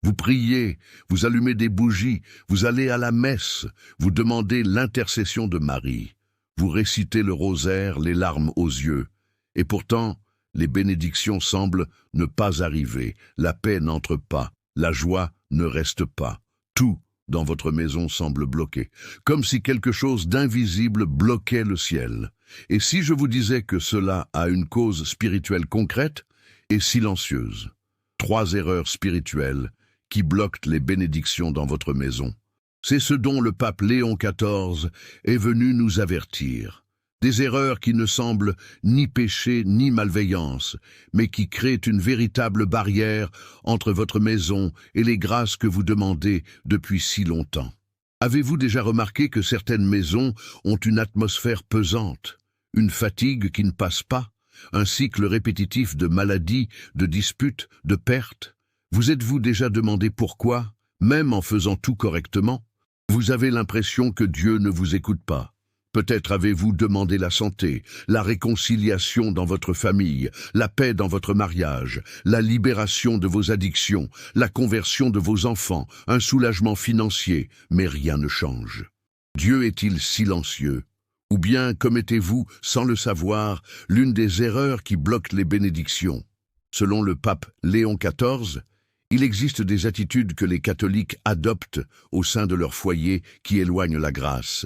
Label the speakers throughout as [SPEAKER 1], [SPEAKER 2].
[SPEAKER 1] Vous priez, vous allumez des bougies, vous allez à la messe, vous demandez l'intercession de Marie. Vous récitez le rosaire, les larmes aux yeux. Et pourtant, les bénédictions semblent ne pas arriver, la paix n'entre pas, la joie ne reste pas. Tout dans votre maison semble bloqué, comme si quelque chose d'invisible bloquait le ciel. Et si je vous disais que cela a une cause spirituelle concrète et silencieuse? 3 erreurs spirituelles qui bloquent les bénédictions dans votre maison. C'est ce dont le pape Léon XIV est venu nous avertir. Des erreurs qui ne semblent ni péché ni malveillance, mais qui créent une véritable barrière entre votre maison et les grâces que vous demandez depuis si longtemps. Avez-vous déjà remarqué que certaines maisons ont une atmosphère pesante, une fatigue qui ne passe pas, un cycle répétitif de maladies, de disputes, de pertes? Vous êtes-vous déjà demandé pourquoi, même en faisant tout correctement? Vous avez l'impression que Dieu ne vous écoute pas. Peut-être avez-vous demandé la santé, la réconciliation dans votre famille, la paix dans votre mariage, la libération de vos addictions, la conversion de vos enfants, un soulagement financier, mais rien ne change. Dieu est-il silencieux? Ou bien commettez-vous, sans le savoir, l'une des erreurs qui bloquent les bénédictions? Selon le pape Léon XIV, il existe des attitudes que les catholiques adoptent au sein de leur foyer qui éloignent la grâce.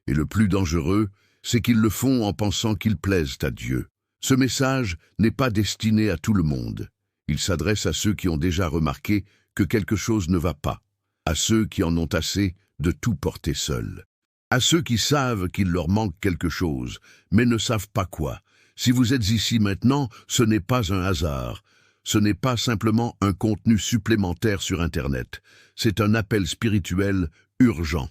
[SPEAKER 1] Et le plus dangereux, c'est qu'ils le font en pensant qu'ils plaisent à Dieu. Ce message n'est pas destiné à tout le monde. Il s'adresse à ceux qui ont déjà remarqué que quelque chose ne va pas, à ceux qui en ont assez de tout porter seuls, à ceux qui savent qu'il leur manque quelque chose, mais ne savent pas quoi. Si vous êtes ici maintenant, ce n'est pas un hasard. Ce n'est pas simplement un contenu supplémentaire sur Internet. C'est un appel spirituel urgent.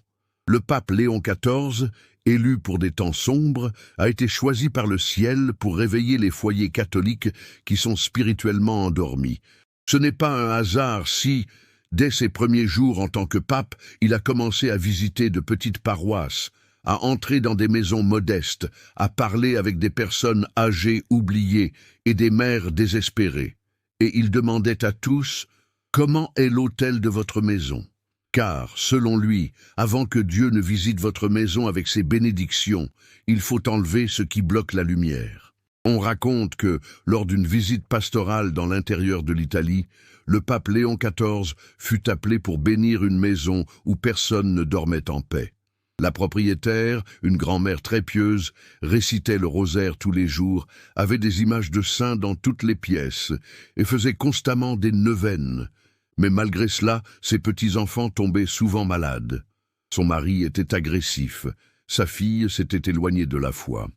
[SPEAKER 1] Le pape Léon XIV, élu pour des temps sombres, a été choisi par le ciel pour réveiller les foyers catholiques qui sont spirituellement endormis. Ce n'est pas un hasard si, dès ses premiers jours en tant que pape, il a commencé à visiter de petites paroisses, à entrer dans des maisons modestes, à parler avec des personnes âgées oubliées et des mères désespérées. Et il demandait à tous « Comment est l'autel de votre maison ?» Car, selon lui, avant que Dieu ne visite votre maison avec ses bénédictions, il faut enlever ce qui bloque la lumière. On raconte que, lors d'une visite pastorale dans l'intérieur de l'Italie, le pape Léon XIV fut appelé pour bénir une maison où personne ne dormait en paix. La propriétaire, une grand-mère très pieuse, récitait le rosaire tous les jours, avait des images de saints dans toutes les pièces et faisait constamment des neuvaines. Mais malgré cela, ses petits-enfants tombaient souvent malades. Son mari était agressif, sa fille s'était éloignée de la foi.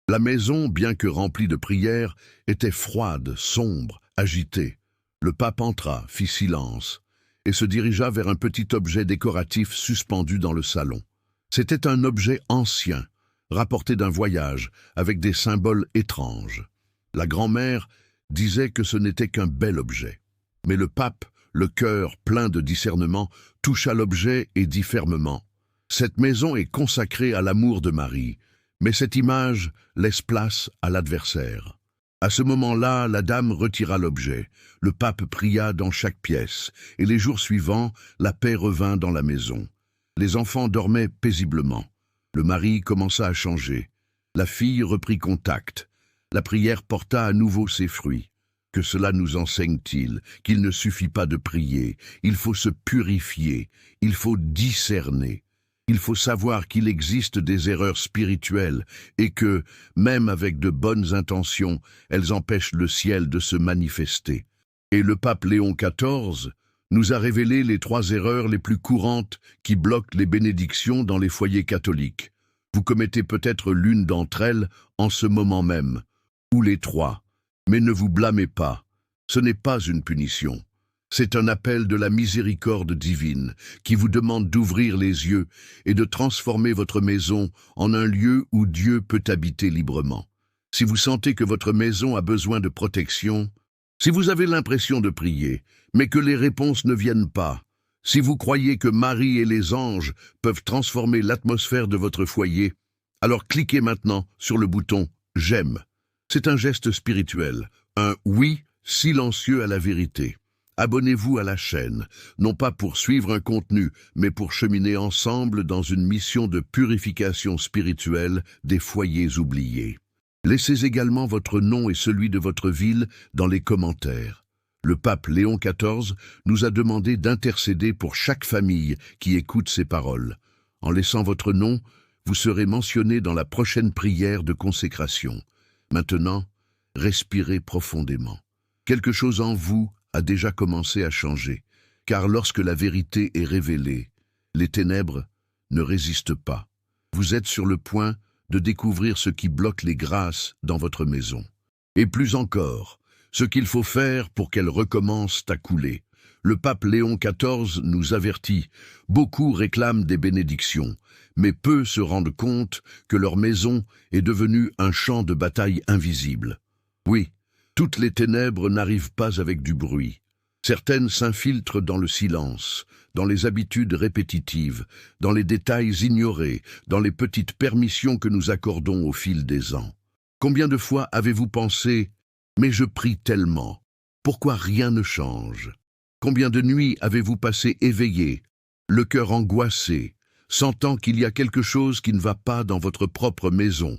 [SPEAKER 1] La maison, bien que remplie de prières, était froide, sombre, agitée. Le pape entra, fit silence, et se dirigea vers un petit objet décoratif suspendu dans le salon. C'était un objet ancien, rapporté d'un voyage, avec des symboles étranges. La grand-mère disait que ce n'était qu'un bel objet. Mais le pape, le cœur plein de discernement, toucha l'objet et dit fermement « Cette maison est consacrée à l'amour de Marie, mais cette image laisse place à l'adversaire. » À ce moment-là, la dame retira l'objet. Le pape pria dans chaque pièce, et les jours suivants, la paix revint dans la maison. Les enfants dormaient paisiblement. Le mari commença à changer. La fille reprit contact. La prière porta à nouveau ses fruits. Que cela nous enseigne-t-il? Qu'il ne suffit pas de prier, il faut se purifier, il faut discerner. Il faut savoir qu'il existe des erreurs spirituelles et que, même avec de bonnes intentions, elles empêchent le ciel de se manifester. Et le pape Léon XIV nous a révélé les 3 erreurs les plus courantes qui bloquent les bénédictions dans les foyers catholiques. Vous commettez peut-être l'une d'entre elles en ce moment même, ou les 3. Mais ne vous blâmez pas, ce n'est pas une punition. C'est un appel de la miséricorde divine qui vous demande d'ouvrir les yeux et de transformer votre maison en un lieu où Dieu peut habiter librement. Si vous sentez que votre maison a besoin de protection, si vous avez l'impression de prier, mais que les réponses ne viennent pas, si vous croyez que Marie et les anges peuvent transformer l'atmosphère de votre foyer, alors cliquez maintenant sur le bouton « J'aime ». C'est un geste spirituel, un « oui » silencieux à la vérité. abonnez-vous à la chaîne, non pas pour suivre un contenu, mais pour cheminer ensemble dans une mission de purification spirituelle des foyers oubliés. Laissez également votre nom et celui de votre ville dans les commentaires. Le pape Léon XIV nous a demandé d'intercéder pour chaque famille qui écoute ces paroles. En laissant votre nom, vous serez mentionné dans la prochaine prière de consécration. Maintenant, respirez profondément. Quelque chose en vous a déjà commencé à changer, car lorsque la vérité est révélée, les ténèbres ne résistent pas. Vous êtes sur le point de découvrir ce qui bloque les grâces dans votre maison. Et plus encore, ce qu'il faut faire pour qu'elles recommencent à couler. Le pape Léon XIV nous avertit, beaucoup réclament des bénédictions, mais peu se rendent compte que leur maison est devenue un champ de bataille invisible. Oui, toutes les ténèbres n'arrivent pas avec du bruit. Certaines s'infiltrent dans le silence, dans les habitudes répétitives, dans les détails ignorés, dans les petites permissions que nous accordons au fil des ans. Combien de fois avez-vous pensé « Mais je prie tellement, pourquoi rien ne change ?» Combien de nuits avez-vous passé éveillé, le cœur angoissé, sentant qu'il y a quelque chose qui ne va pas dans votre propre maison,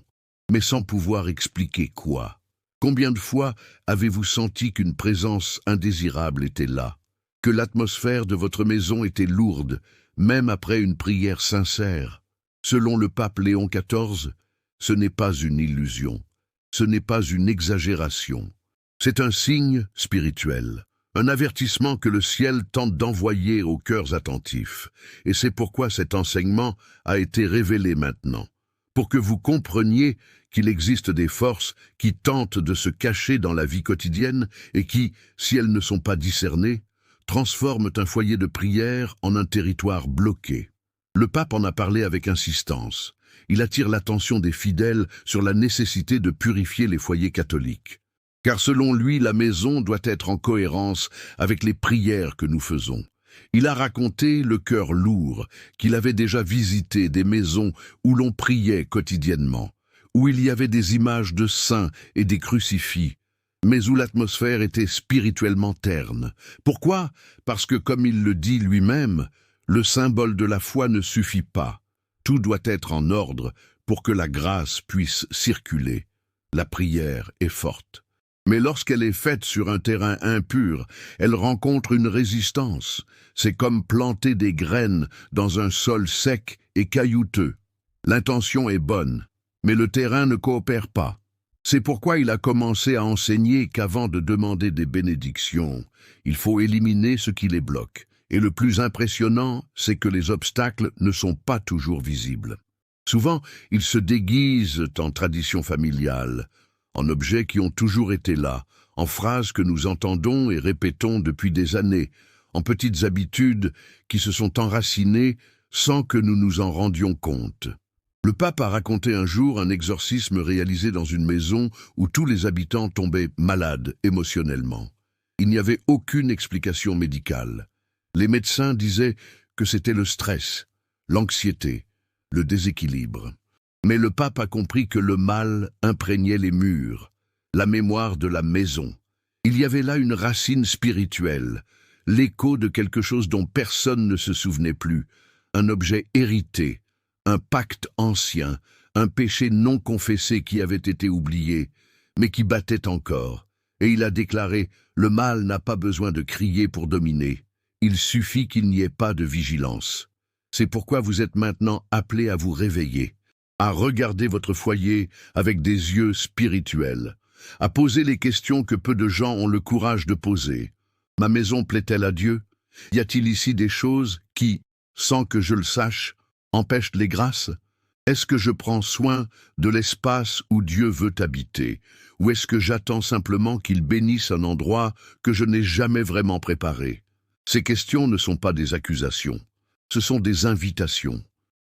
[SPEAKER 1] mais sans pouvoir expliquer quoi? Combien de fois avez-vous senti qu'une présence indésirable était là, que l'atmosphère de votre maison était lourde, même après une prière sincère? Selon le pape Léon XIV, ce n'est pas une illusion, ce n'est pas une exagération. C'est un signe spirituel, un avertissement que le ciel tente d'envoyer aux cœurs attentifs. Et c'est pourquoi cet enseignement a été révélé maintenant, pour que vous compreniez qu'il existe des forces qui tentent de se cacher dans la vie quotidienne et qui, si elles ne sont pas discernées, transforment un foyer de prière en un territoire bloqué. Le pape en a parlé avec insistance. Il attire l'attention des fidèles sur la nécessité de purifier les foyers catholiques. Car selon lui, la maison doit être en cohérence avec les prières que nous faisons. Il a raconté, le cœur lourd, qu'il avait déjà visité des maisons où l'on priait quotidiennement, où il y avait des images de saints et des crucifix, mais où l'atmosphère était spirituellement terne. Pourquoi? Parce que, comme il le dit lui-même, le symbole de la foi ne suffit pas. Tout doit être en ordre pour que la grâce puisse circuler. La prière est forte. Mais lorsqu'elle est faite sur un terrain impur, elle rencontre une résistance. C'est comme planter des graines dans un sol sec et caillouteux. L'intention est bonne, mais le terrain ne coopère pas. C'est pourquoi il a commencé à enseigner qu'avant de demander des bénédictions, il faut éliminer ce qui les bloque. Et le plus impressionnant, c'est que les obstacles ne sont pas toujours visibles. Souvent, ils se déguisent en tradition familiale, en objets qui ont toujours été là, en phrases que nous entendons et répétons depuis des années, en petites habitudes qui se sont enracinées sans que nous nous en rendions compte. Le pape a raconté un jour un exorcisme réalisé dans une maison où tous les habitants tombaient malades émotionnellement. Il n'y avait aucune explication médicale. Les médecins disaient que c'était le stress, l'anxiété, le déséquilibre. Mais le pape a compris que le mal imprégnait les murs, la mémoire de la maison. Il y avait là une racine spirituelle, l'écho de quelque chose dont personne ne se souvenait plus, un objet hérité, un pacte ancien, un péché non confessé qui avait été oublié, mais qui battait encore. Et il a déclaré « Le mal n'a pas besoin de crier pour dominer, il suffit qu'il n'y ait pas de vigilance. » C'est pourquoi vous êtes maintenant appelés à vous réveiller, à regarder votre foyer avec des yeux spirituels, à poser les questions que peu de gens ont le courage de poser. Ma maison plaît-elle à Dieu? Y a-t-il ici des choses qui, sans que je le sache, empêchent les grâces? Est-ce que je prends soin de l'espace où Dieu veut habiter? Ou est-ce que j'attends simplement qu'il bénisse un endroit que je n'ai jamais vraiment préparé? Ces questions ne sont pas des accusations, ce sont des invitations.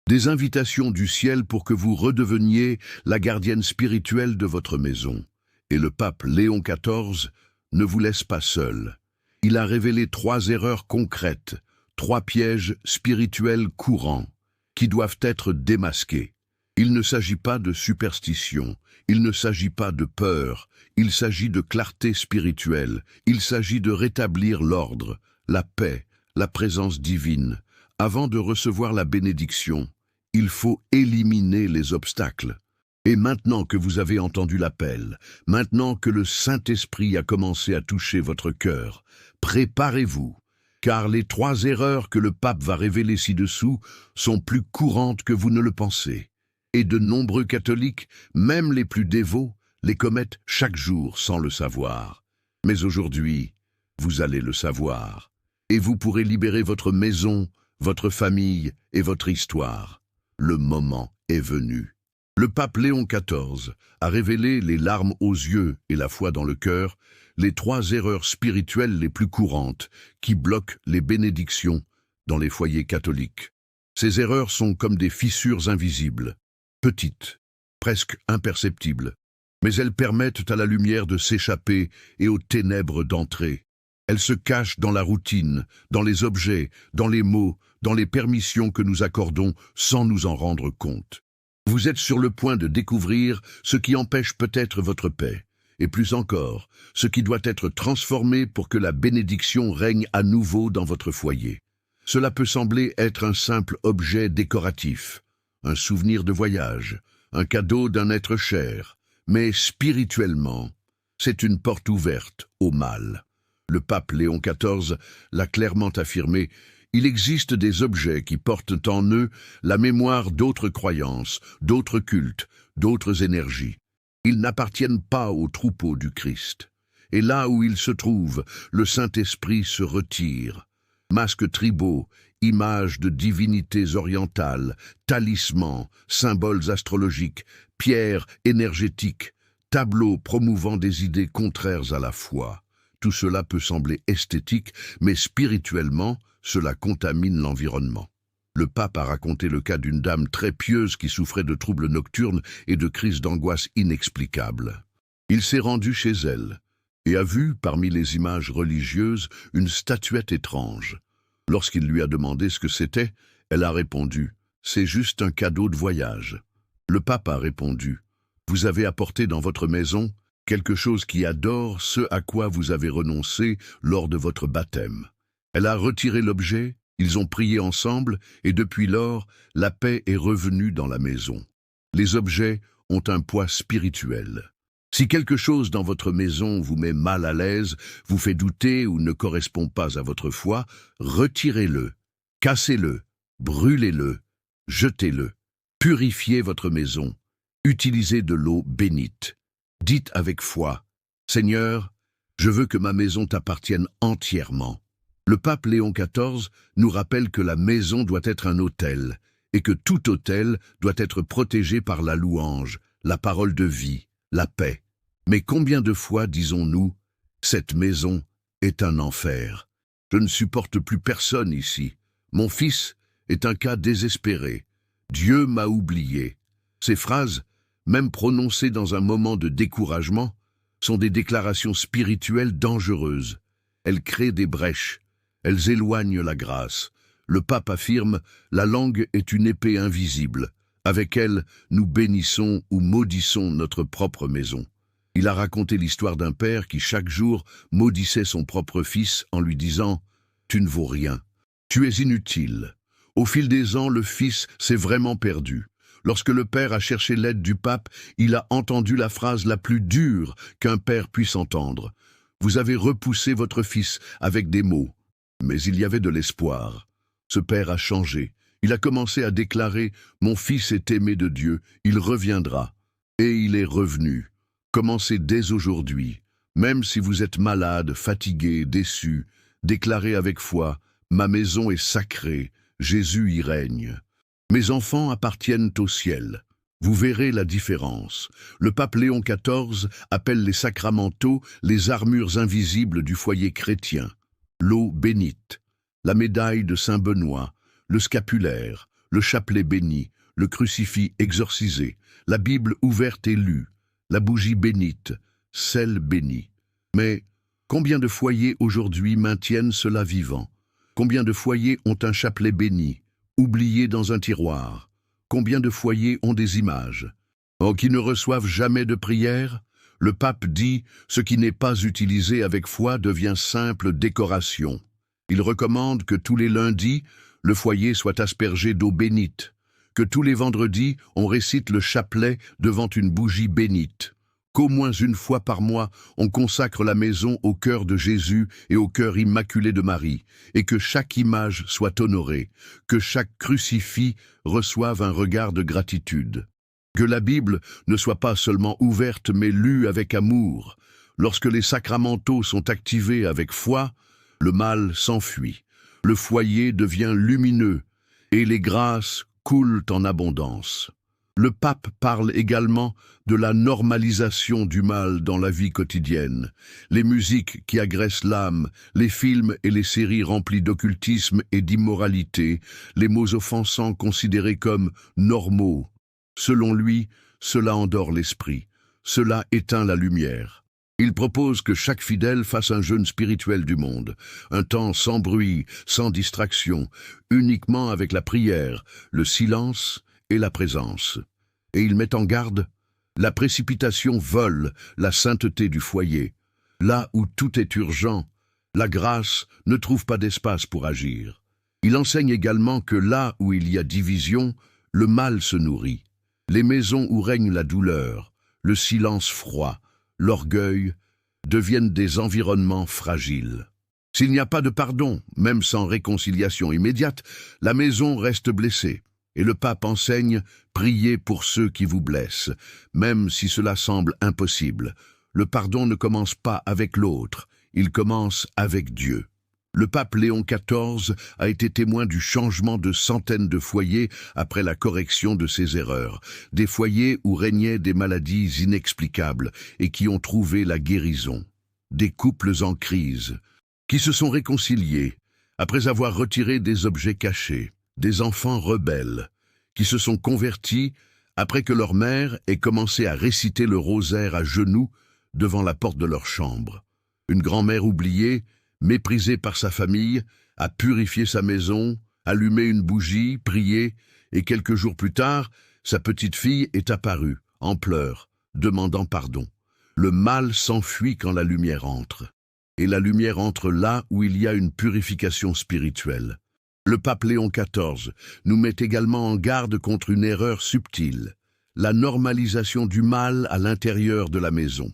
[SPEAKER 1] Des invitations du ciel pour que vous redeveniez la gardienne spirituelle de votre maison. Et le pape Léon XIV ne vous laisse pas seul. Il a révélé 3 erreurs concrètes, 3 pièges spirituels courants, qui doivent être démasqués. Il ne s'agit pas de superstition, il ne s'agit pas de peur, il s'agit de clarté spirituelle, il s'agit de rétablir l'ordre, la paix, la présence divine. Avant de recevoir la bénédiction, il faut éliminer les obstacles. Et maintenant que vous avez entendu l'appel, maintenant que le Saint-Esprit a commencé à toucher votre cœur, préparez-vous, car les 3 erreurs que le pape va révéler ci-dessous sont plus courantes que vous ne le pensez. Et de nombreux catholiques, même les plus dévots, les commettent chaque jour sans le savoir. Mais aujourd'hui, vous allez le savoir. Et vous pourrez libérer votre maison, votre famille et votre histoire. Le moment est venu. Le pape Léon XIV a révélé les larmes aux yeux et la foi dans le cœur, les 3 erreurs spirituelles les plus courantes qui bloquent les bénédictions dans les foyers catholiques. Ces erreurs sont comme des fissures invisibles, petites, presque imperceptibles, mais elles permettent à la lumière de s'échapper et aux ténèbres d'entrer. Elles se cachent dans la routine, dans les objets, dans les mots, dans les permissions que nous accordons sans nous en rendre compte. Vous êtes sur le point de découvrir ce qui empêche peut-être votre paix, et plus encore, ce qui doit être transformé pour que la bénédiction règne à nouveau dans votre foyer. Cela peut sembler être un simple objet décoratif, un souvenir de voyage, un cadeau d'un être cher, mais spirituellement, c'est une porte ouverte au mal. Le pape Léon XIV l'a clairement affirmé, il existe des objets qui portent en eux la mémoire d'autres croyances, d'autres cultes, d'autres énergies. Ils n'appartiennent pas au troupeau du Christ. Et là où ils se trouvent, le Saint-Esprit se retire. Masques tribaux, images de divinités orientales, talismans, symboles astrologiques, pierres énergétiques, tableaux promouvant des idées contraires à la foi. Tout cela peut sembler esthétique, mais spirituellement, cela contamine l'environnement. Le pape a raconté le cas d'une dame très pieuse qui souffrait de troubles nocturnes et de crises d'angoisse inexplicables. Il s'est rendu chez elle et a vu, parmi les images religieuses, une statuette étrange. Lorsqu'il lui a demandé ce que c'était, elle a répondu « C'est juste un cadeau de voyage ». Le pape a répondu « Vous avez apporté dans votre maison quelque chose qui adore ce à quoi vous avez renoncé lors de votre baptême ». Elle a retiré l'objet, ils ont prié ensemble, et depuis lors, la paix est revenue dans la maison. Les objets ont un poids spirituel. Si quelque chose dans votre maison vous met mal à l'aise, vous fait douter ou ne correspond pas à votre foi, retirez-le, cassez-le, brûlez-le, jetez-le. Purifiez votre maison, utilisez de l'eau bénite. Dites avec foi, « Seigneur, je veux que ma maison t'appartienne entièrement. » Le pape Léon XIV nous rappelle que la maison doit être un autel et que tout autel doit être protégé par la louange, la parole de vie, la paix. Mais combien de fois disons-nous « Cette maison est un enfer. Je ne supporte plus personne ici. Mon fils est un cas désespéré. Dieu m'a oublié. » Ces phrases, même prononcées dans un moment de découragement, sont des déclarations spirituelles dangereuses. Elles créent des brèches. Elles éloignent la grâce. Le pape affirme « La langue est une épée invisible. Avec elle, nous bénissons ou maudissons notre propre maison. » Il a raconté l'histoire d'un père qui chaque jour maudissait son propre fils en lui disant « Tu ne vaux rien. Tu es inutile. » Au fil des ans, le fils s'est vraiment perdu. Lorsque le père a cherché l'aide du pape, il a entendu la phrase la plus dure qu'un père puisse entendre. « Vous avez repoussé votre fils avec des mots. » Mais il y avait de l'espoir. Ce père a changé. Il a commencé à déclarer « Mon fils est aimé de Dieu, il reviendra. » Et il est revenu. Commencez dès aujourd'hui. Même si vous êtes malade, fatigué, déçu, déclarez avec foi « Ma maison est sacrée, Jésus y règne. » Mes enfants appartiennent au ciel. Vous verrez la différence. Le pape Léon XIV appelle les sacramentaux les armures invisibles du foyer chrétien. L'eau bénite, la médaille de Saint Benoît, le scapulaire, le chapelet béni, le crucifix exorcisé, la Bible ouverte et lue, la bougie bénite, sel béni. Mais combien de foyers aujourd'hui maintiennent cela vivant? Combien de foyers ont un chapelet béni, oublié dans un tiroir? combien de foyers ont des images? Oh, qui ne reçoivent jamais de prière? Le pape dit « Ce qui n'est pas utilisé avec foi devient simple décoration ». Il recommande que tous les lundis, le foyer soit aspergé d'eau bénite, que tous les vendredis, on récite le chapelet devant une bougie bénite, qu'au moins une fois par mois, on consacre la maison au cœur de Jésus et au cœur immaculé de Marie, et que chaque image soit honorée, que chaque crucifix reçoive un regard de gratitude. Que la Bible ne soit pas seulement ouverte mais lue avec amour. Lorsque les sacramentaux sont activés avec foi, le mal s'enfuit, le foyer devient lumineux et les grâces coulent en abondance. Le pape parle également de la normalisation du mal dans la vie quotidienne. Les musiques qui agressent l'âme, les films et les séries remplies d'occultisme et d'immoralité, les mots offensants considérés comme normaux. Selon lui, cela endort l'esprit, cela éteint la lumière. Il propose que chaque fidèle fasse un jeûne spirituel du monde, un temps sans bruit, sans distraction, uniquement avec la prière, le silence et la présence. Et il met en garde, la précipitation vole la sainteté du foyer. Là où tout est urgent, la grâce ne trouve pas d'espace pour agir. Il enseigne également que là où il y a division, le mal se nourrit. Les maisons où règne la douleur, le silence froid, l'orgueil, deviennent des environnements fragiles. S'il n'y a pas de pardon, même sans réconciliation immédiate, la maison reste blessée. Et le pape enseigne « Priez pour ceux qui vous blessent », même si cela semble impossible. Le pardon ne commence pas avec l'autre, il commence avec Dieu. Le pape Léon XIV a été témoin du changement de centaines de foyers après la correction de ses erreurs, des foyers où régnaient des maladies inexplicables et qui ont trouvé la guérison, des couples en crise, qui se sont réconciliés après avoir retiré des objets cachés, des enfants rebelles, qui se sont convertis après que leur mère ait commencé à réciter le rosaire à genoux devant la porte de leur chambre. Une grand-mère oubliée, méprisée par sa famille, a purifié sa maison, allumé une bougie, prié, et quelques jours plus tard, sa petite fille est apparue, en pleurs, demandant pardon. Le mal s'enfuit quand la lumière entre, et la lumière entre là où il y a une purification spirituelle. Le pape Léon XIV nous met également en garde contre une erreur subtile, la normalisation du mal à l'intérieur de la maison.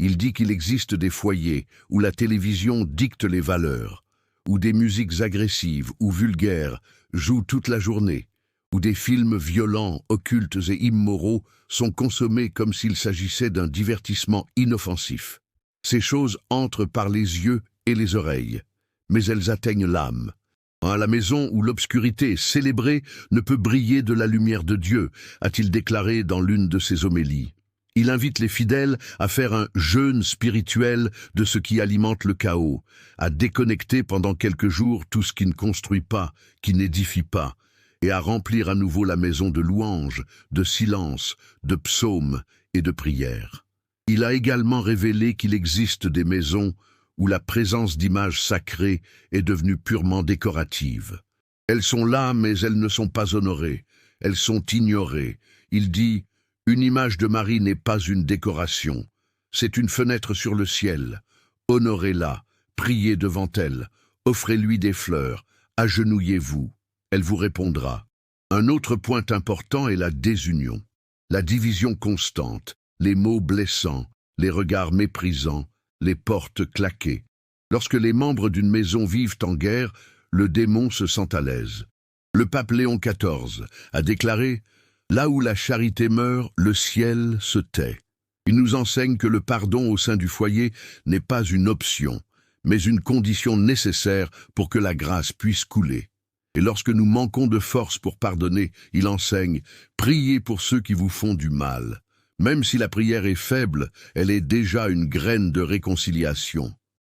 [SPEAKER 1] Il dit qu'il existe des foyers où la télévision dicte les valeurs, où des musiques agressives ou vulgaires jouent toute la journée, où des films violents, occultes et immoraux sont consommés comme s'il s'agissait d'un divertissement inoffensif. Ces choses entrent par les yeux et les oreilles, mais elles atteignent l'âme. À la maison où l'obscurité est célébrée ne peut briller de la lumière de Dieu, a-t-il déclaré dans l'une de ses homélies. Il invite les fidèles à faire un jeûne spirituel de ce qui alimente le chaos, à déconnecter pendant quelques jours tout ce qui ne construit pas, qui n'édifie pas, et à remplir à nouveau la maison de louanges, de silence, de psaumes et de prières. Il a également révélé qu'il existe des maisons où la présence d'images sacrées est devenue purement décorative. Elles sont là, mais elles ne sont pas honorées, elles sont ignorées. Il dit « Une image de Marie n'est pas une décoration, c'est une fenêtre sur le ciel. Honorez-la, priez devant elle, offrez-lui des fleurs, agenouillez-vous, elle vous répondra. » Un autre point important est la désunion, la division constante, les mots blessants, les regards méprisants, les portes claquées. Lorsque les membres d'une maison vivent en guerre, le démon se sent à l'aise. Le pape Léon XIV a déclaré « Là où la charité meurt, le ciel se tait ». Il nous enseigne que le pardon au sein du foyer n'est pas une option, mais une condition nécessaire pour que la grâce puisse couler. Et lorsque nous manquons de force pour pardonner, il enseigne « Priez pour ceux qui vous font du mal ». Même si la prière est faible, elle est déjà une graine de réconciliation.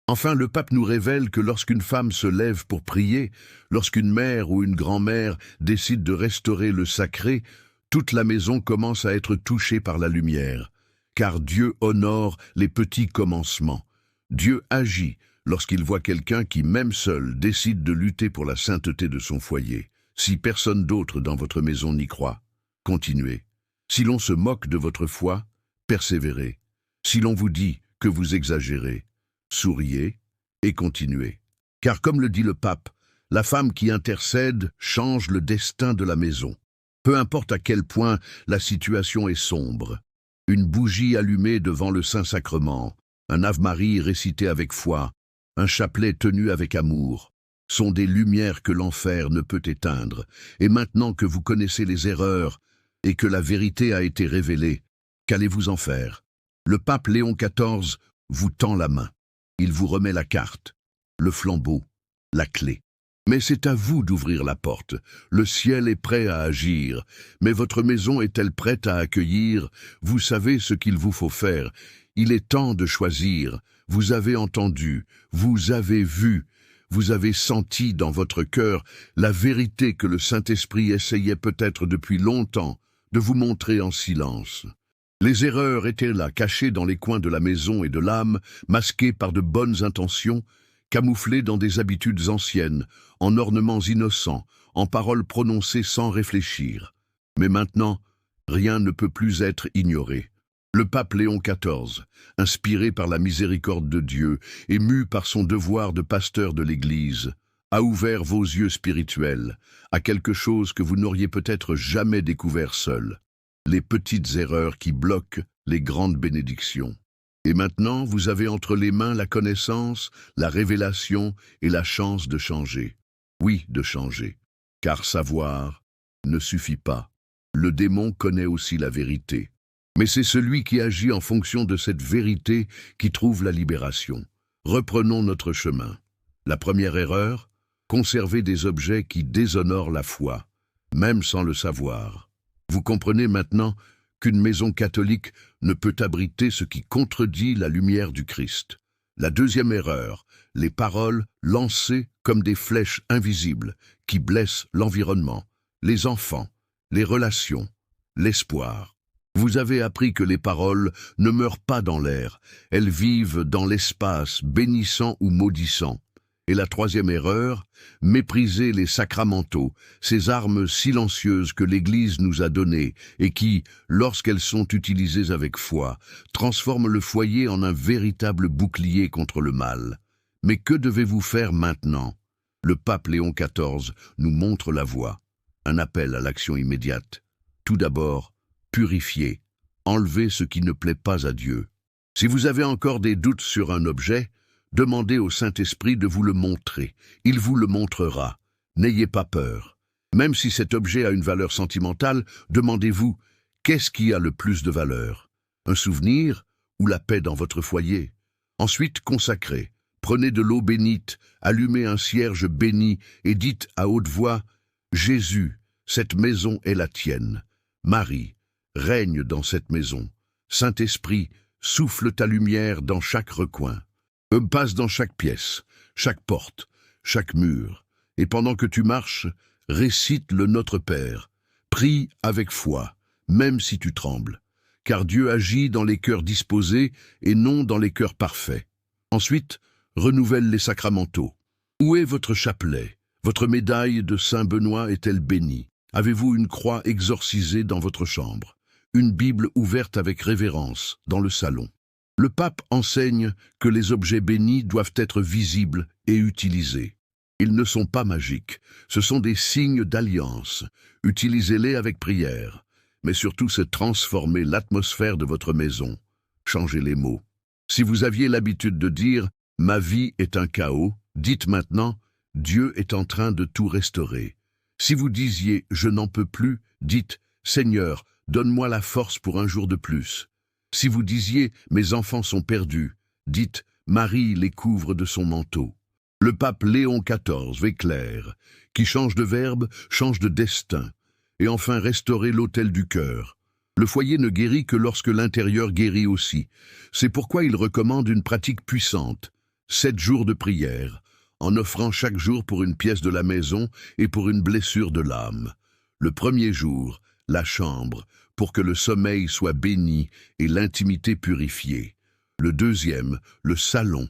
[SPEAKER 1] Enfin, le pape nous révèle que lorsqu'une femme se lève pour prier, lorsqu'une mère ou une grand-mère décide de restaurer le sacré, toute la maison commence à être touchée par la lumière. Car Dieu honore les petits commencements. Dieu agit lorsqu'il voit quelqu'un qui, même seul, décide de lutter pour la sainteté de son foyer, si personne d'autre dans votre maison n'y croit. continuez. Si l'on se moque de votre foi, persévérez. Si l'on vous dit que vous exagérez, souriez et continuez. Car comme le dit le pape, la femme qui intercède change le destin de la maison. Peu importe à quel point la situation est sombre. Une bougie allumée devant le Saint-Sacrement, un Ave-Marie récité avec foi, un chapelet tenu avec amour, sont des lumières que l'enfer ne peut éteindre. Et maintenant que vous connaissez les erreurs et que la vérité a été révélée, qu'allez-vous en faire? Le pape Léon XIV vous tend la main. Il vous remet la carte, le flambeau, la clé. Mais c'est à vous d'ouvrir la porte. Le ciel est prêt à agir, mais votre maison est-elle prête à accueillir? Vous savez ce qu'il vous faut faire. Il est temps de choisir. Vous avez entendu, vous avez vu, vous avez senti dans votre cœur la vérité que le Saint-Esprit essayait peut-être depuis longtemps de vous montrer en silence. Les erreurs étaient là, cachées dans les coins de la maison et de l'âme, masquées par de bonnes intentions, camouflées dans des habitudes anciennes, en ornements innocents, en paroles prononcées sans réfléchir. Mais maintenant, rien ne peut plus être ignoré. Le pape Léon XIV, inspiré par la miséricorde de Dieu et mu par son devoir de pasteur de l'Église, a ouvert vos yeux spirituels à quelque chose que vous n'auriez peut-être jamais découvert seul. Les petites erreurs qui bloquent les grandes bénédictions. Et maintenant, vous avez entre les mains la connaissance, la révélation et la chance de changer. Oui, de changer. Car savoir ne suffit pas. Le démon connaît aussi la vérité. Mais c'est celui qui agit en fonction de cette vérité qui trouve la libération. Reprenons notre chemin. La première erreur, conserver des objets qui déshonorent la foi, même sans le savoir. Vous comprenez maintenant qu'une maison catholique ne peut abriter ce qui contredit la lumière du Christ. La deuxième erreur, les paroles lancées comme des flèches invisibles qui blessent l'environnement, les enfants, les relations, l'espoir. Vous avez appris que les paroles ne meurent pas dans l'air, elles vivent dans l'espace, bénissant ou maudissant. Et la troisième erreur, mépriser les sacramentaux, ces armes silencieuses que l'Église nous a données et qui, lorsqu'elles sont utilisées avec foi, transforment le foyer en un véritable bouclier contre le mal. Mais que devez-vous faire maintenant? Le pape Léon XIV nous montre la voie, un appel à l'action immédiate. Tout d'abord, purifier, enlever ce qui ne plaît pas à Dieu. Si vous avez encore des doutes sur un objet, demandez au Saint-Esprit de vous le montrer. Il vous le montrera. N'ayez pas peur. Même si cet objet a une valeur sentimentale, demandez-vous, qu'est-ce qui a le plus de valeur? Un souvenir ou la paix dans votre foyer? Ensuite, consacrez. Prenez de l'eau bénite, allumez un cierge béni et dites à haute voix, « Jésus, cette maison est la tienne. Marie, règne dans cette maison. Saint-Esprit, souffle ta lumière dans chaque recoin. Passe dans chaque pièce, chaque porte, chaque mur, et pendant que tu marches, récite le Notre Père. Prie avec foi, même si tu trembles, car Dieu agit dans les cœurs disposés et non dans les cœurs parfaits. Ensuite, renouvelle les sacramentaux. Où est votre chapelet? Votre médaille de Saint Benoît est-elle bénie? Avez-vous une croix exorcisée dans votre chambre? Une Bible ouverte avec révérence dans le salon? Le pape enseigne que les objets bénis doivent être visibles et utilisés. Ils ne sont pas magiques, ce sont des signes d'alliance. Utilisez-les avec prière, mais surtout c'est transformer l'atmosphère de votre maison. Changez les mots. Si vous aviez l'habitude de dire « ma vie est un chaos », dites maintenant « Dieu est en train de tout restaurer ». Si vous disiez « je n'en peux plus », dites « Seigneur, donne-moi la force pour un jour de plus ». Si vous disiez « mes enfants sont perdus », dites « Marie les couvre de son manteau ». Le pape Léon XIV est clair, qui change de verbe, change de destin. Et enfin restaurer l'autel du cœur. Le foyer ne guérit que lorsque l'intérieur guérit aussi. C'est pourquoi il recommande une pratique puissante, 7 jours de prière, en offrant chaque jour pour une pièce de la maison et pour une blessure de l'âme. Le premier jour, la chambre, pour que le sommeil soit béni et l'intimité purifiée. Le deuxième, le salon,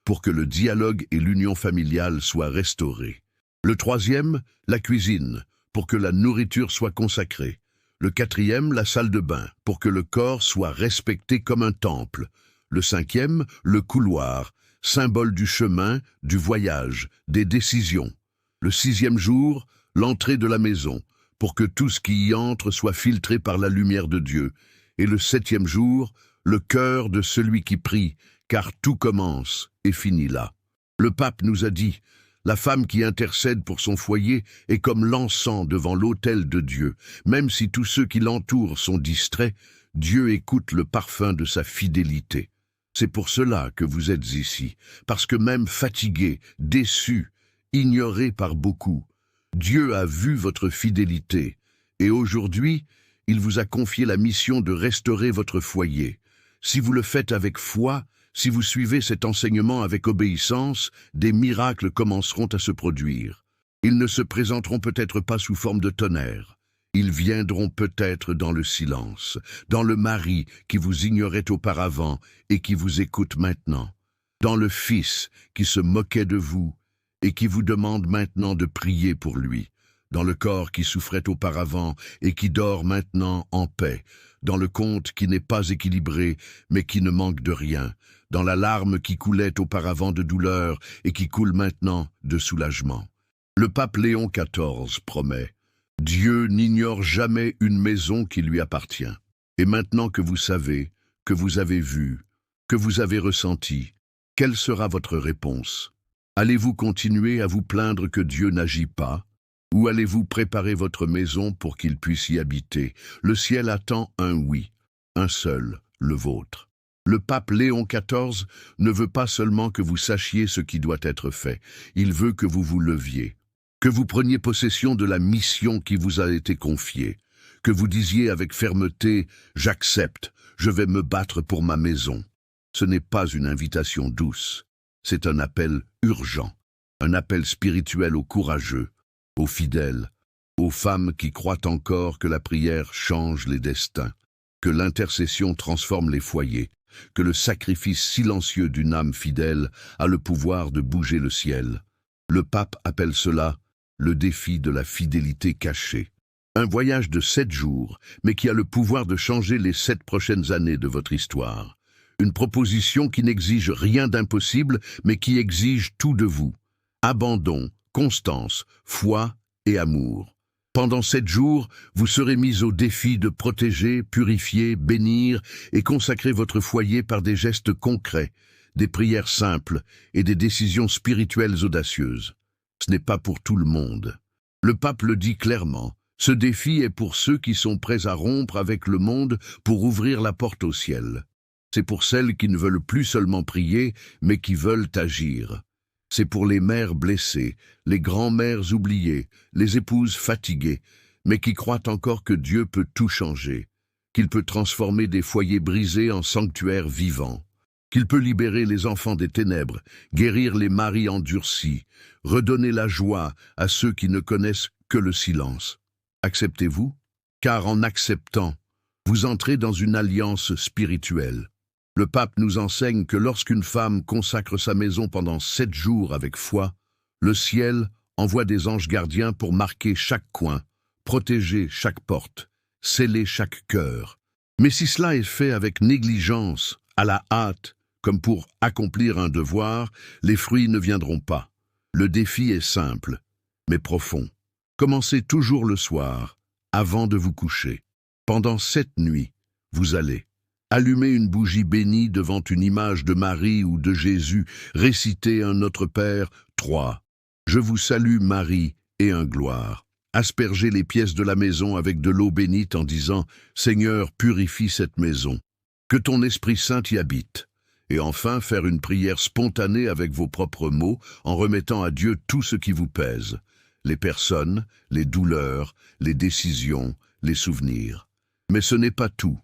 [SPEAKER 1] pour que le dialogue et l'union familiale soient restaurés. Le troisième, la cuisine, pour que la nourriture soit consacrée. Le 4e, la salle de bain, pour que le corps soit respecté comme un temple. Le 5e, le couloir, symbole du chemin, du voyage, des décisions. Le 6e jour, l'entrée de la maison, pour que tout ce qui y entre soit filtré par la lumière de Dieu. Et le 7e jour, le cœur de celui qui prie, car tout commence et finit là. Le pape nous a dit, la femme qui intercède pour son foyer est comme l'encens devant l'autel de Dieu. Même si tous ceux qui l'entourent sont distraits, Dieu écoute le parfum de sa fidélité. C'est pour cela que vous êtes ici, parce que même fatigués, déçus, ignorés par beaucoup, Dieu a vu votre fidélité, et aujourd'hui, il vous a confié la mission de restaurer votre foyer. Si vous le faites avec foi, si vous suivez cet enseignement avec obéissance, des miracles commenceront à se produire. Ils ne se présenteront peut-être pas sous forme de tonnerre. Ils viendront peut-être dans le silence, dans le mari qui vous ignorait auparavant et qui vous écoute maintenant, dans le fils qui se moquait de vous et qui vous demande maintenant de prier pour lui, dans le corps qui souffrait auparavant et qui dort maintenant en paix, dans le compte qui n'est pas équilibré mais qui ne manque de rien, dans la larme qui coulait auparavant de douleur et qui coule maintenant de soulagement. Le pape Léon XIV promet « Dieu n'ignore jamais une maison qui lui appartient. Et maintenant que vous savez, que vous avez vu, que vous avez ressenti, quelle sera votre réponse? Allez-vous continuer à vous plaindre que Dieu n'agit pas? Ou allez-vous préparer votre maison pour qu'il puisse y habiter? Le ciel attend un oui, un seul, le vôtre. Le pape Léon XIV ne veut pas seulement que vous sachiez ce qui doit être fait, il veut que vous vous leviez, que vous preniez possession de la mission qui vous a été confiée, que vous disiez avec fermeté « J'accepte, je vais me battre pour ma maison ». Ce n'est pas une invitation douce, c'est un appel urgent, un appel spirituel aux courageux, aux fidèles, aux femmes qui croient encore que la prière change les destins, que l'intercession transforme les foyers, que le sacrifice silencieux d'une âme fidèle a le pouvoir de bouger le ciel. Le pape appelle cela le défi de la fidélité cachée. Un voyage de 7 jours, mais qui a le pouvoir de changer les 7 prochaines années de votre histoire. Une proposition qui n'exige rien d'impossible, mais qui exige tout de vous. Abandon, constance, foi et amour. Pendant 7 jours, vous serez mis au défi de protéger, purifier, bénir et consacrer votre foyer par des gestes concrets, des prières simples et des décisions spirituelles audacieuses. Ce n'est pas pour tout le monde. Le pape le dit clairement, ce défi est pour ceux qui sont prêts à rompre avec le monde pour ouvrir la porte au ciel. C'est pour celles qui ne veulent plus seulement prier, mais qui veulent agir. C'est pour les mères blessées, les grands-mères oubliées, les épouses fatiguées, mais qui croient encore que Dieu peut tout changer, qu'il peut transformer des foyers brisés en sanctuaires vivants, qu'il peut libérer les enfants des ténèbres, guérir les maris endurcis, redonner la joie à ceux qui ne connaissent que le silence. Acceptez-vous? Car en acceptant, vous entrez dans une alliance spirituelle. Le pape nous enseigne que lorsqu'une femme consacre sa maison pendant 7 jours avec foi, le ciel envoie des anges gardiens pour marquer chaque coin, protéger chaque porte, sceller chaque cœur. Mais si cela est fait avec négligence, à la hâte, comme pour accomplir un devoir, les fruits ne viendront pas. Le défi est simple, mais profond. Commencez toujours le soir, avant de vous coucher. Pendant 7 nuits, vous allez allumer une bougie bénie devant une image de Marie ou de Jésus, réciter un Notre Père, 3. Je vous salue Marie et un gloire. Asperger les pièces de la maison avec de l'eau bénite en disant « Seigneur, purifie cette maison. Que ton Esprit Saint y habite. » Et enfin, faire une prière spontanée avec vos propres mots en remettant à Dieu tout ce qui vous pèse. Les personnes, les douleurs, les décisions, les souvenirs. Mais ce n'est pas tout.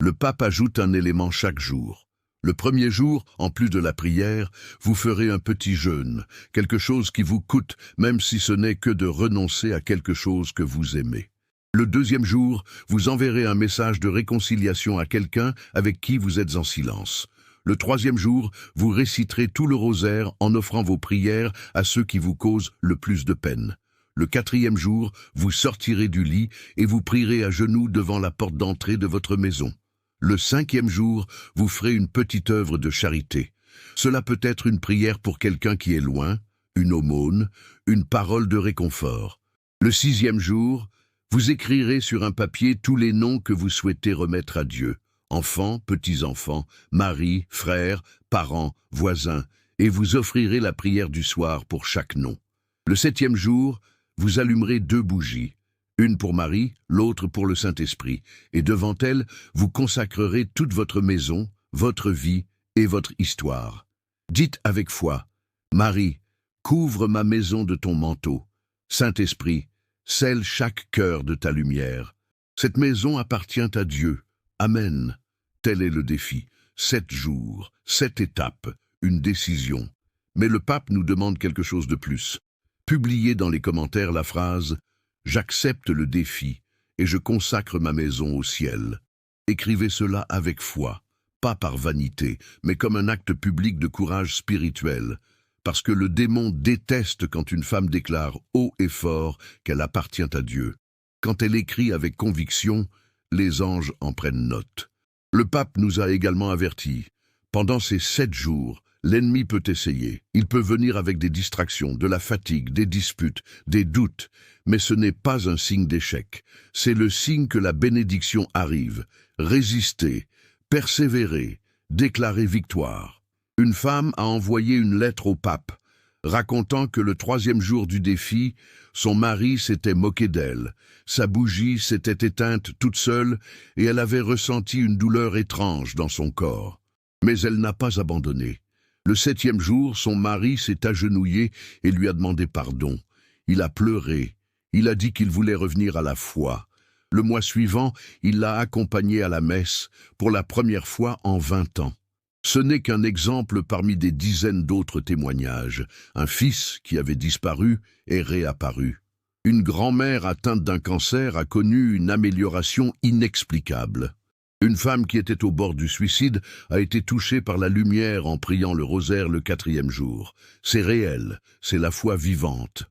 [SPEAKER 1] Le pape ajoute un élément chaque jour. Le premier jour, en plus de la prière, vous ferez un petit jeûne, quelque chose qui vous coûte, même si ce n'est que de renoncer à quelque chose que vous aimez. Le deuxième jour, vous enverrez un message de réconciliation à quelqu'un avec qui vous êtes en silence. Le troisième jour, vous réciterez tout le rosaire en offrant vos prières à ceux qui vous causent le plus de peine. Le 4e jour, vous sortirez du lit et vous prierez à genoux devant la porte d'entrée de votre maison. Le 5e jour, vous ferez une petite œuvre de charité. Cela peut être une prière pour quelqu'un qui est loin, une aumône, une parole de réconfort. Le 6e jour, vous écrirez sur un papier tous les noms que vous souhaitez remettre à Dieu. Enfants, petits-enfants, maris, frères, parents, voisins, et vous offrirez la prière du soir pour chaque nom. Le 7e jour, vous allumerez 2 bougies, une pour Marie, l'autre pour le Saint-Esprit, et devant elle, vous consacrerez toute votre maison, votre vie et votre histoire. Dites avec foi, Marie, couvre ma maison de ton manteau. Saint-Esprit, scelle chaque cœur de ta lumière. Cette maison appartient à Dieu. Amen. Tel est le défi. 7 jours, 7 étapes, une décision. Mais le pape nous demande quelque chose de plus. Publiez dans les commentaires la phrase « J'accepte le défi et je consacre ma maison au ciel ». Écrivez cela avec foi, pas par vanité, mais comme un acte public de courage spirituel, parce que le démon déteste quand une femme déclare haut et fort qu'elle appartient à Dieu. Quand elle écrit avec conviction, les anges en prennent note. Le pape nous a également avertis. Pendant ces 7 jours, l'ennemi peut essayer. Il peut venir avec des distractions, de la fatigue, des disputes, des doutes. Mais ce n'est pas un signe d'échec. C'est le signe que la bénédiction arrive. Résistez, persévérez, déclarez victoire. Une femme a envoyé une lettre au pape, racontant que le 3e jour du défi, son mari s'était moqué d'elle. Sa bougie s'était éteinte toute seule et elle avait ressenti une douleur étrange dans son corps. Mais elle n'a pas abandonné. Le 7e jour, son mari s'est agenouillé et lui a demandé pardon. Il a pleuré. Il a dit qu'il voulait revenir à la foi. Le mois suivant, il l'a accompagnée à la messe pour la première fois en 20 ans. Ce n'est qu'un exemple parmi des dizaines d'autres témoignages. Un fils qui avait disparu est réapparu. Une grand-mère atteinte d'un cancer a connu une amélioration inexplicable. Une femme qui était au bord du suicide a été touchée par la lumière en priant le rosaire le 4e jour. C'est réel, c'est la foi vivante.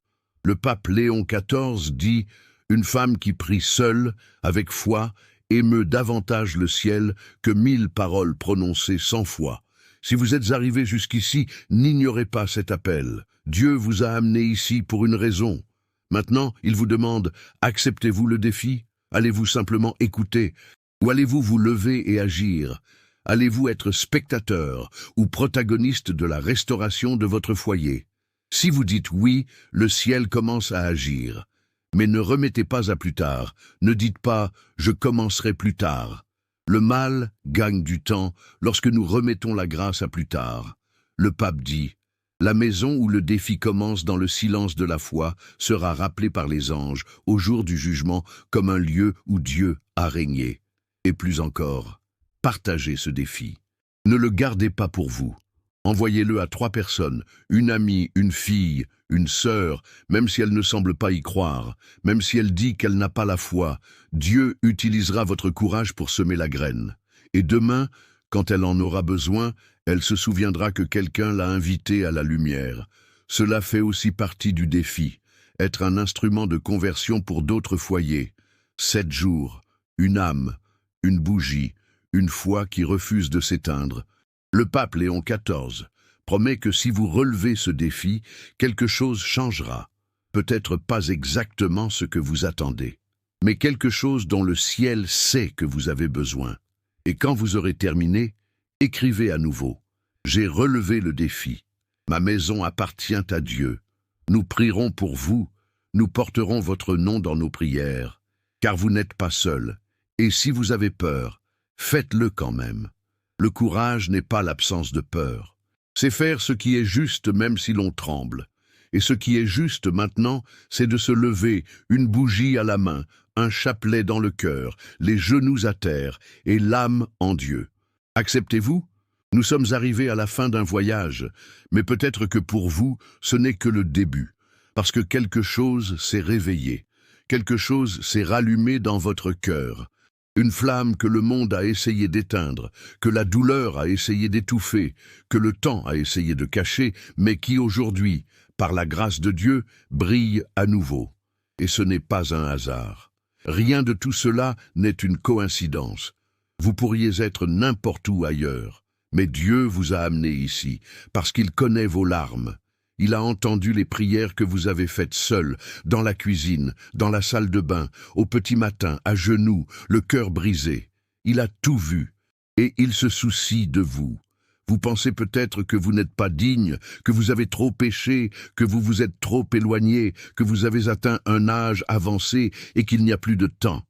[SPEAKER 1] Le pape Léon XIV dit « Une femme qui prie seule, avec foi, émeut davantage le ciel que 1000 paroles prononcées 100 fois. Si vous êtes arrivé jusqu'ici, n'ignorez pas cet appel. Dieu vous a amené ici pour une raison. Maintenant, il vous demande, acceptez-vous le défi? Allez-vous simplement écouter? Ou allez-vous vous lever et agir? Allez-vous être spectateur ou protagoniste de la restauration de votre foyer? Si vous dites oui, le ciel commence à agir. Mais ne remettez pas à plus tard, ne dites pas « je commencerai plus tard ». Le mal gagne du temps lorsque nous remettons la grâce à plus tard. Le pape dit « La maison où le défi commence dans le silence de la foi sera rappelée par les anges au jour du jugement comme un lieu où Dieu a régné. » Et plus encore, partagez ce défi. Ne le gardez pas pour vous. Envoyez-le à 3 personnes, une amie, une fille, une sœur, même si elle ne semble pas y croire, même si elle dit qu'elle n'a pas la foi. Dieu utilisera votre courage pour semer la graine. Et demain, quand elle en aura besoin, elle se souviendra que quelqu'un l'a invitée à la lumière. Cela fait aussi partie du défi, être un instrument de conversion pour d'autres foyers. 7 jours, une âme, une bougie, une foi qui refuse de s'éteindre. Le pape Léon XIV promet que si vous relevez ce défi, quelque chose changera. Peut-être pas exactement ce que vous attendez, mais quelque chose dont le ciel sait que vous avez besoin. Et quand vous aurez terminé, écrivez à nouveau. J'ai relevé le défi. Ma maison appartient à Dieu. Nous prierons pour vous. Nous porterons votre nom dans nos prières, car vous n'êtes pas seul. Et si vous avez peur, faites-le quand même. Le courage n'est pas l'absence de peur. C'est faire ce qui est juste même si l'on tremble. Et ce qui est juste maintenant, c'est de se lever, une bougie à la main, un chapelet dans le cœur, les genoux à terre et l'âme en Dieu. Acceptez-vous? Nous sommes arrivés à la fin d'un voyage, mais peut-être que pour vous, ce n'est que le début, parce que quelque chose s'est réveillé, quelque chose s'est rallumé dans votre cœur. Une flamme que le monde a essayé d'éteindre, que la douleur a essayé d'étouffer, que le temps a essayé de cacher, mais qui aujourd'hui, par la grâce de Dieu, brille à nouveau. Et ce n'est pas un hasard. Rien de tout cela n'est une coïncidence. Vous pourriez être n'importe où ailleurs, mais Dieu vous a amené ici, parce qu'il connaît vos larmes. Il a entendu les prières que vous avez faites seuls, dans la cuisine, dans la salle de bain, au petit matin, à genoux, le cœur brisé. Il a tout vu, et il se soucie de vous. Vous pensez peut-être que vous n'êtes pas digne, que vous avez trop péché, que vous vous êtes trop éloigné, que vous avez atteint un âge avancé et qu'il n'y a plus de temps.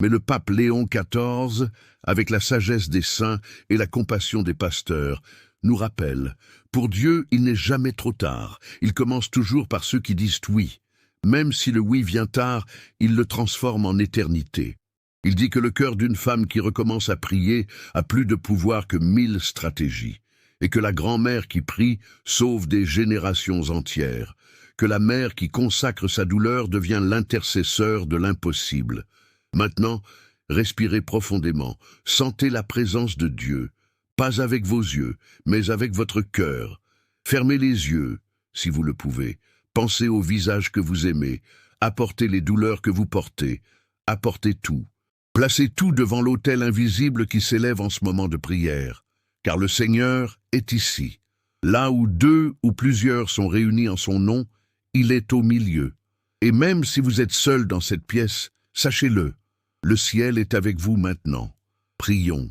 [SPEAKER 1] Mais le pape Léon XIV, avec la sagesse des saints et la compassion des pasteurs, nous rappelle, pour Dieu, il n'est jamais trop tard. Il commence toujours par ceux qui disent oui. Même si le oui vient tard, il le transforme en éternité. Il dit que le cœur d'une femme qui recommence à prier a plus de pouvoir que 1000 stratégies, et que la grand-mère qui prie sauve des générations entières, que la mère qui consacre sa douleur devient l'intercesseur de l'impossible. Maintenant, respirez profondément, sentez la présence de Dieu, pas avec vos yeux, mais avec votre cœur. Fermez les yeux, si vous le pouvez, pensez au visage que vous aimez, apportez les douleurs que vous portez, apportez tout. Placez tout devant l'autel invisible qui s'élève en ce moment de prière, car le Seigneur est ici. Là où 2 ou plusieurs sont réunis en son nom, il est au milieu. Et même si vous êtes seul dans cette pièce, sachez-le, le ciel est avec vous maintenant. Prions,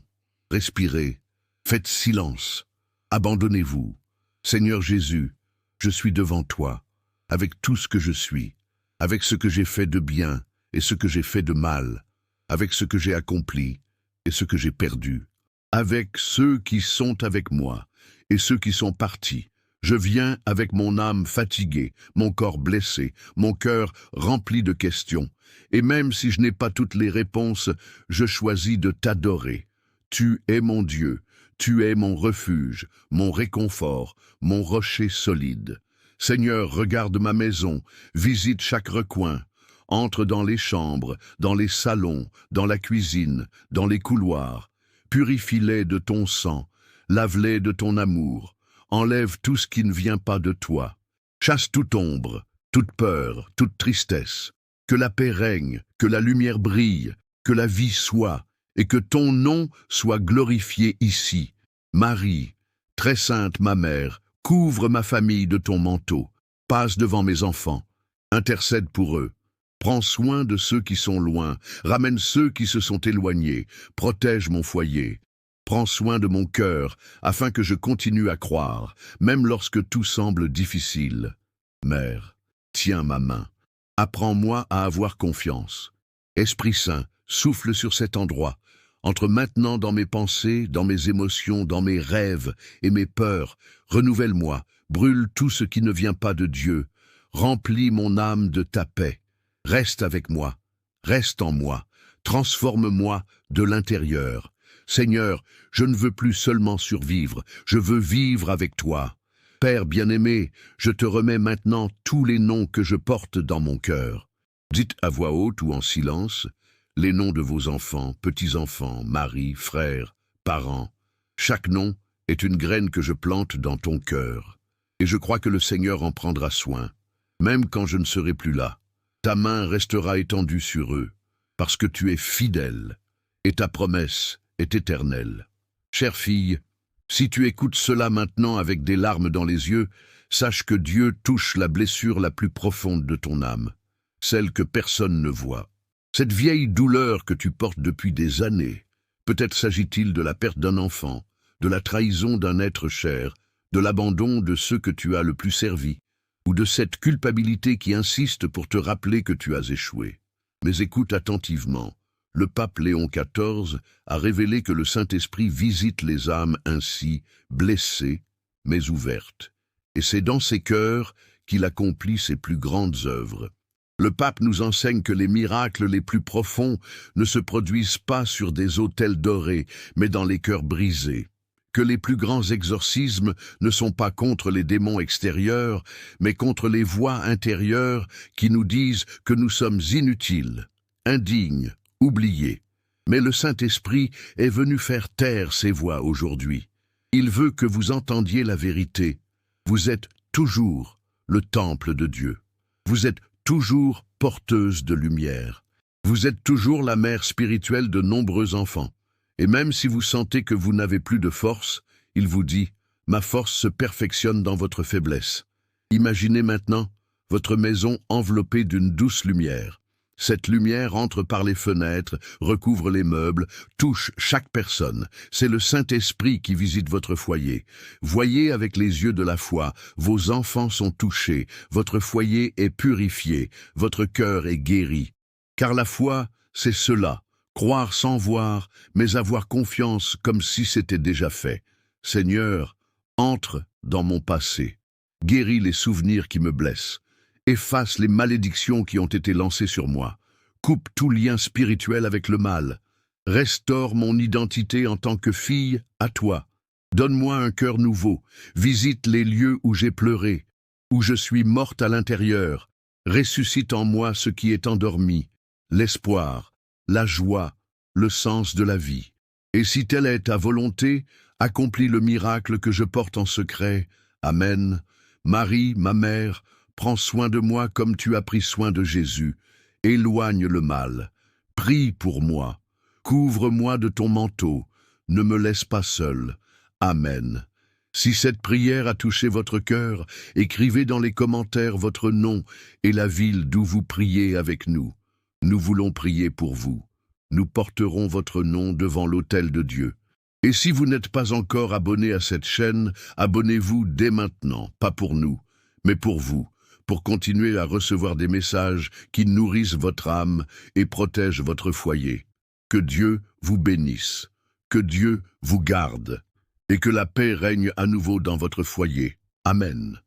[SPEAKER 1] respirez, faites silence, abandonnez-vous. Seigneur Jésus, je suis devant toi, avec tout ce que je suis, avec ce que j'ai fait de bien et ce que j'ai fait de mal, avec ce que j'ai accompli et ce que j'ai perdu, avec ceux qui sont avec moi et ceux qui sont partis. Je viens avec mon âme fatiguée, mon corps blessé, mon cœur rempli de questions. Et même si je n'ai pas toutes les réponses, je choisis de t'adorer. Tu es mon Dieu, tu es mon refuge, mon réconfort, mon rocher solide. Seigneur, regarde ma maison, visite chaque recoin. Entre dans les chambres, dans les salons, dans la cuisine, dans les couloirs. Purifie-les de ton sang, lave-les de ton amour. Enlève tout ce qui ne vient pas de toi. Chasse toute ombre, toute peur, toute tristesse. Que la paix règne, que la lumière brille, que la vie soit, et que ton nom soit glorifié ici. Marie, très sainte ma mère, couvre ma famille de ton manteau. Passe devant mes enfants, intercède pour eux. Prends soin de ceux qui sont loin, ramène ceux qui se sont éloignés, protège mon foyer. Prends soin de mon cœur, afin que je continue à croire, même lorsque tout semble difficile. Mère, tiens ma main. Apprends-moi à avoir confiance. Esprit Saint, souffle sur cet endroit. Entre maintenant dans mes pensées, dans mes émotions, dans mes rêves et mes peurs, renouvelle-moi, brûle tout ce qui ne vient pas de Dieu. Remplis mon âme de ta paix. Reste avec moi, reste en moi, transforme-moi de l'intérieur. Seigneur, je ne veux plus seulement survivre, je veux vivre avec toi. Père bien-aimé, je te remets maintenant tous les noms que je porte dans mon cœur. Dites à voix haute ou en silence les noms de vos enfants, petits-enfants, maris, frères, parents. Chaque nom est une graine que je plante dans ton cœur. Et je crois que le Seigneur en prendra soin, même quand je ne serai plus là. Ta main restera étendue sur eux, parce que tu es fidèle, et ta promesse est éternelle. Chère fille, si tu écoutes cela maintenant avec des larmes dans les yeux, sache que Dieu touche la blessure la plus profonde de ton âme, celle que personne ne voit. Cette vieille douleur que tu portes depuis des années, peut-être s'agit-il de la perte d'un enfant, de la trahison d'un être cher, de l'abandon de ceux que tu as le plus servi, ou de cette culpabilité qui insiste pour te rappeler que tu as échoué. Mais écoute attentivement. Le pape Léon XIV a révélé que le Saint-Esprit visite les âmes ainsi, blessées, mais ouvertes. Et c'est dans ces cœurs qu'il accomplit ses plus grandes œuvres. Le pape nous enseigne que les miracles les plus profonds ne se produisent pas sur des autels dorés, mais dans les cœurs brisés. Que les plus grands exorcismes ne sont pas contre les démons extérieurs, mais contre les voix intérieures qui nous disent que nous sommes inutiles, indignes, oubliés. Mais le Saint-Esprit est venu faire taire ces voix aujourd'hui. Il veut que vous entendiez la vérité. Vous êtes toujours le temple de Dieu. Vous êtes toujours porteuse de lumière. Vous êtes toujours la mère spirituelle de nombreux enfants. Et même si vous sentez que vous n'avez plus de force, il vous dit « Ma force se perfectionne dans votre faiblesse ». Imaginez maintenant votre maison enveloppée d'une douce lumière. Cette lumière entre par les fenêtres, recouvre les meubles, touche chaque personne. C'est le Saint-Esprit qui visite votre foyer. Voyez avec les yeux de la foi, vos enfants sont touchés, votre foyer est purifié, votre cœur est guéri. Car la foi, c'est cela, croire sans voir, mais avoir confiance comme si c'était déjà fait. Seigneur, entre dans mon passé. Guéris les souvenirs qui me blessent. Efface les malédictions qui ont été lancées sur moi. Coupe tout lien spirituel avec le mal. Restaure mon identité en tant que fille à toi. Donne-moi un cœur nouveau. Visite les lieux où j'ai pleuré, où je suis morte à l'intérieur. Ressuscite en moi ce qui est endormi, l'espoir, la joie, le sens de la vie. Et si telle est ta volonté, accomplis le miracle que je porte en secret. Amen. Marie, ma mère, prends soin de moi comme tu as pris soin de Jésus. Éloigne le mal. Prie pour moi. Couvre-moi de ton manteau. Ne me laisse pas seul. Amen. Si cette prière a touché votre cœur, écrivez dans les commentaires votre nom et la ville d'où vous priez avec nous. Nous voulons prier pour vous. Nous porterons votre nom devant l'autel de Dieu. Et si vous n'êtes pas encore abonné à cette chaîne, abonnez-vous dès maintenant, pas pour nous, mais pour vous, pour continuer à recevoir des messages qui nourrissent votre âme et protègent votre foyer. Que Dieu vous bénisse, que Dieu vous garde, et que la paix règne à nouveau dans votre foyer. Amen.